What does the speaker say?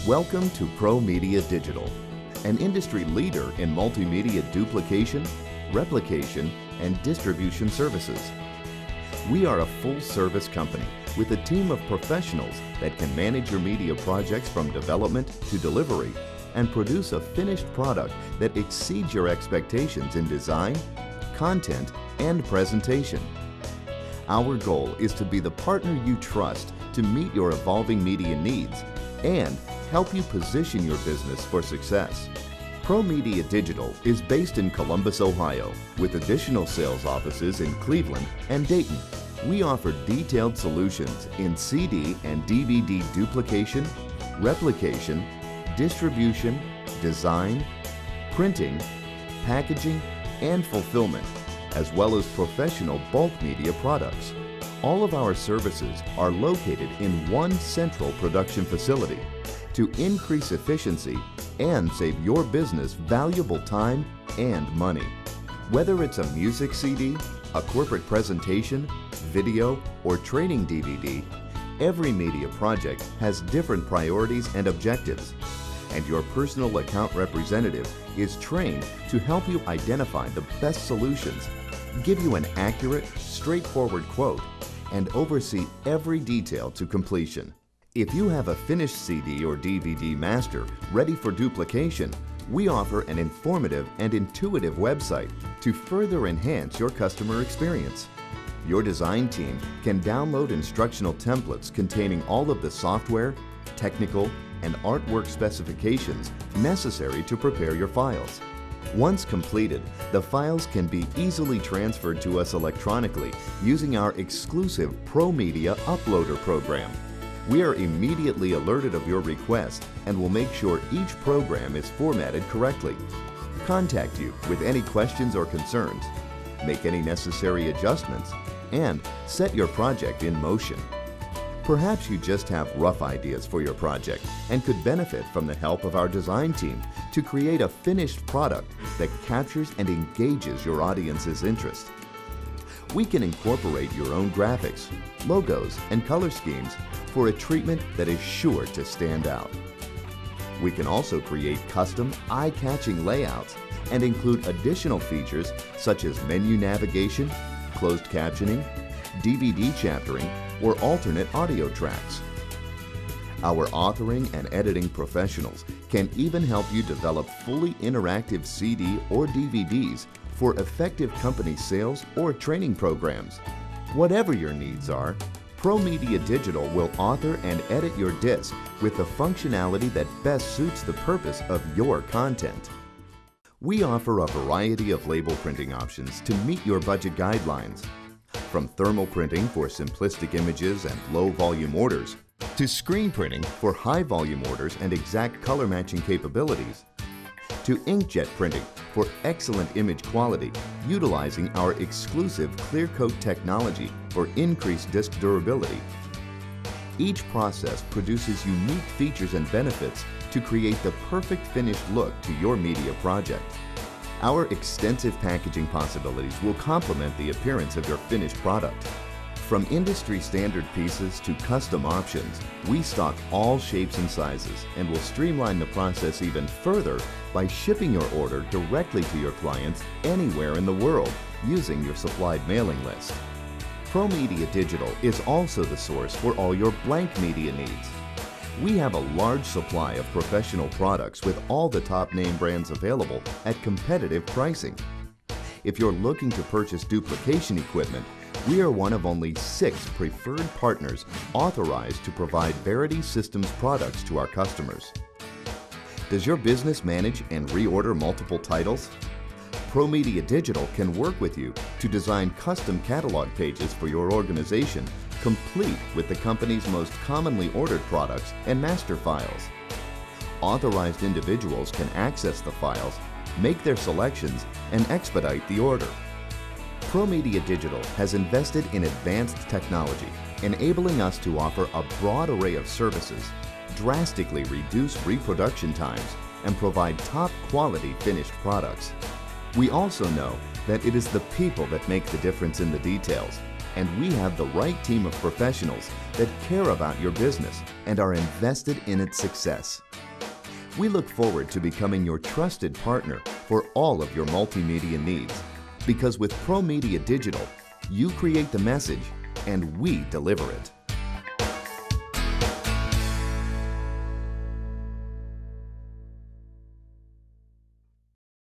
Welcome to ProMedia Digital, an industry leader in multimedia duplication, replication, and distribution services. We are a full-service company with a team of professionals that can manage your media projects from development to delivery and produce a finished product that exceeds your expectations in design, content, and presentation. Our goal is to be the partner you trust to meet your evolving media needs and help you position your business for success. ProMedia Digital is based in Columbus, Ohio, with additional sales offices in Cleveland and Dayton. We offer detailed solutions in CD and DVD duplication, replication, distribution, design, printing, packaging, and fulfillment, as well as professional bulk media products. All of our services are located in one central production facility to increase efficiency and save your business valuable time and money. Whether it's a music CD, a corporate presentation, video, or training DVD, every media project has different priorities and objectives, and your personal account representative is trained to help you identify the best solutions, give you an accurate, straightforward quote, and oversee every detail to completion. If you have a finished CD or DVD master ready for duplication, we offer an informative and intuitive website to further enhance your customer experience. Your design team can download instructional templates containing all of the software, technical, and artwork specifications necessary to prepare your files. Once completed, the files can be easily transferred to us electronically using our exclusive ProMedia Uploader program. We are immediately alerted of your request and will make sure each program is formatted correctly. Contact you with any questions or concerns, make any necessary adjustments, and set your project in motion. Perhaps you just have rough ideas for your project and could benefit from the help of our design team to create a finished product that captures and engages your audience's interest. We can incorporate your own graphics, logos, and color schemes for a treatment that is sure to stand out. We can also create custom, eye-catching layouts and include additional features such as menu navigation, closed captioning, DVD chaptering, or alternate audio tracks. Our authoring and editing professionals can even help you develop fully interactive CD or DVDs for effective company sales or training programs. Whatever your needs are, ProMedia Digital will author and edit your disc with the functionality that best suits the purpose of your content. We offer a variety of label printing options to meet your budget guidelines. From thermal printing for simplistic images and low-volume orders, to screen printing for high-volume orders and exact color matching capabilities, to inkjet printing for excellent image quality utilizing our exclusive clear coat technology for increased disc durability. Each process produces unique features and benefits to create the perfect finished look to your media project. Our extensive packaging possibilities will complement the appearance of your finished product. From industry standard pieces to custom options, we stock all shapes and sizes and will streamline the process even further by shipping your order directly to your clients anywhere in the world using your supplied mailing list. ProMedia Digital is also the source for all your blank media needs. We have a large supply of professional products with all the top name brands available at competitive pricing. If you're looking to purchase duplication equipment, we are one of only 6 preferred partners authorized to provide Verity Systems products to our customers. Does your business manage and reorder multiple titles? ProMedia Digital can work with you to design custom catalog pages for your organization, complete with the company's most commonly ordered products and master files. Authorized individuals can access the files, make their selections, and expedite the order. ProMedia Digital has invested in advanced technology, enabling us to offer a broad array of services, drastically reduce reproduction times, and provide top quality finished products. We also know that it is the people that make the difference in the details, and we have the right team of professionals that care about your business and are invested in its success. We look forward to becoming your trusted partner for all of your multimedia needs, because with ProMedia Digital, you create the message and we deliver it.